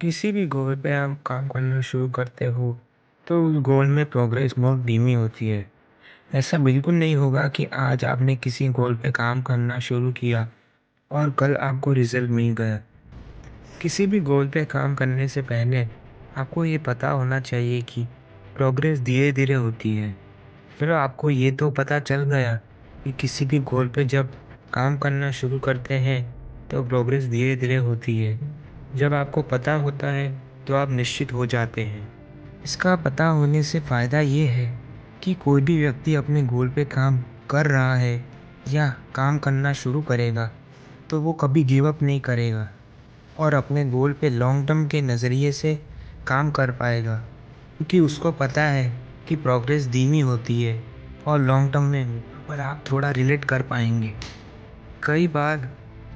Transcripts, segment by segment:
किसी भी गोल पे आप काम करना शुरू करते हो तो उस गोल में प्रोग्रेस बहुत धीमी होती है। ऐसा बिल्कुल नहीं होगा कि आज आपने किसी गोल पे काम करना शुरू किया और कल आपको रिजल्ट मिल गया। किसी भी गोल पे काम करने से पहले आपको ये पता होना चाहिए कि प्रोग्रेस धीरे धीरे होती है। फिर आपको ये तो पता चल गया कि किसी भी गोल पे जब काम करना शुरू करते हैं तो प्रोग्रेस धीरे धीरे होती है। जब आपको पता होता है तो आप निश्चित हो जाते हैं। इसका पता होने से फ़ायदा ये है कि कोई भी व्यक्ति अपने गोल पे काम कर रहा है या काम करना शुरू करेगा तो वो कभी गिव अप नहीं करेगा और अपने गोल पे लॉन्ग टर्म के नज़रिए से काम कर पाएगा, क्योंकि उसको पता है कि प्रोग्रेस धीमी होती है और लॉन्ग टर्म में पर आप थोड़ा रिलेट कर पाएंगे। कई बार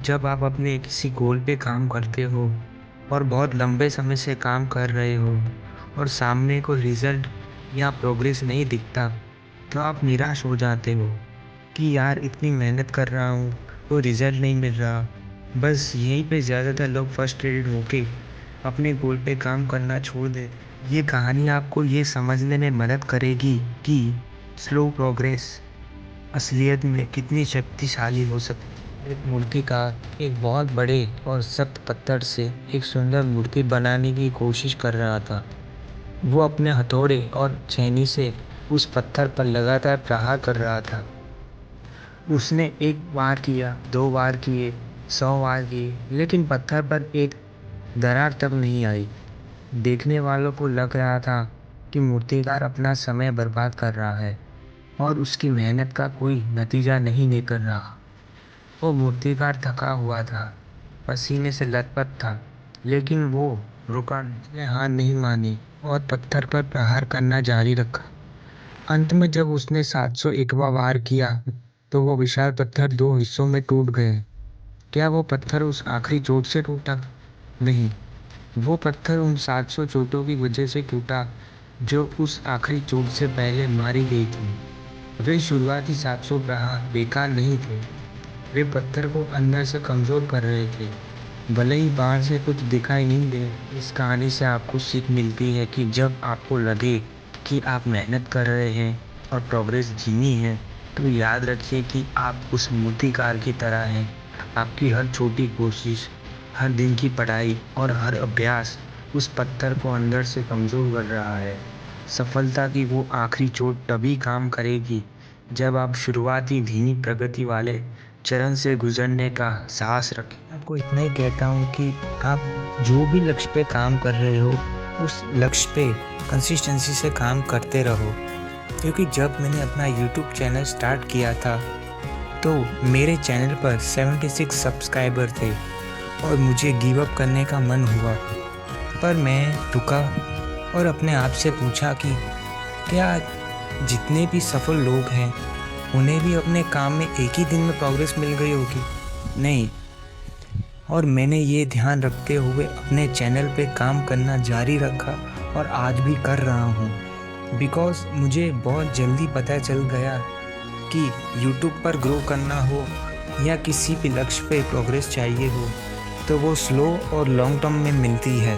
जब आप अपने किसी गोल पे काम करते हो और बहुत लंबे समय से काम कर रहे हो और सामने को रिजल्ट या प्रोग्रेस नहीं दिखता तो आप निराश हो जाते हो कि यार इतनी मेहनत कर रहा हूँ तो रिजल्ट नहीं मिल रहा। बस यहीं पे ज़्यादातर लोग फ्रस्ट्रेटेड होके अपने गोल पे काम करना छोड़ दे। ये कहानी आपको ये समझने में मदद करेगी कि स्लो प्रोग्रेस असलियत में कितनी शक्तिशाली हो सकती है। एक मूर्तिकार एक बहुत बड़े और सख्त पत्थर से एक सुंदर मूर्ति बनाने की कोशिश कर रहा था। वो अपने हथौड़े और छेनी से उस पत्थर पर लगातार प्रहार कर रहा था। उसने एक बार किया, 2 बार किए, 100 बार किए, लेकिन पत्थर पर एक दरार तक नहीं आई। देखने वालों को लग रहा था कि मूर्तिकार अपना समय बर्बाद कर रहा है और उसकी मेहनत का कोई नतीजा नहीं लेकर रहा। वो मूर्तिकार थका हुआ था, पसीने से लथपथ था, लेकिन वो रुका नहीं। उसने हार नहीं मानी और पत्थर पर प्रहार करना जारी रखा। अंत में जब उसने 701वां वार किया तो वो विशाल पत्थर 2 हिस्सों में टूट गए। क्या वो पत्थर उस आखिरी चोट से टूटा? नहीं, वो पत्थर उन 700 चोटों की वजह से टूटा जो उस आखिरी चोट से पहले मारी गई थी। वे शुरुआती 700 प्रहार बेकार नहीं थे, वे पत्थर को अंदर से कमज़ोर कर रहे थे। भले ही बाहर से कुछ दिखाई नहीं दे। इस कहानी से आपको सीख मिलती है कि जब आपको लगे कि आप मेहनत कर रहे हैं और प्रोग्रेस धीमी है तो याद रखिए कि आप उस मूर्तिकार की तरह हैं। आपकी हर छोटी कोशिश, हर दिन की पढ़ाई और हर अभ्यास उस पत्थर को अंदर से कमज़ोर कर रहा है। सफलता की वो आखिरी चोट तभी काम करेगी जब आप शुरुआती धीमी प्रगति वाले चरण से गुजरने का साहस रखें। आपको इतना ही कहता हूँ कि आप जो भी लक्ष्य पे काम कर रहे हो उस लक्ष्य पे कंसिस्टेंसी से काम करते रहो, क्योंकि जब मैंने अपना यूट्यूब चैनल स्टार्ट किया था तो मेरे चैनल पर 76 सब्सक्राइबर थे और मुझे गिव अप करने का मन हुआ, पर मैं रुका और अपने आप से पूछा कि क्या जितने भी सफल लोग हैं उन्हें भी अपने काम में एक ही दिन में प्रोग्रेस मिल गई होगी? नहीं। और मैंने ये ध्यान रखते हुए अपने चैनल पे काम करना जारी रखा और आज भी कर रहा हूँ, बिकॉज़ मुझे बहुत जल्दी पता चल गया कि यूट्यूब पर ग्रो करना हो या किसी भी लक्ष्य पे प्रोग्रेस चाहिए हो तो वो स्लो और लॉन्ग टर्म में मिलती है।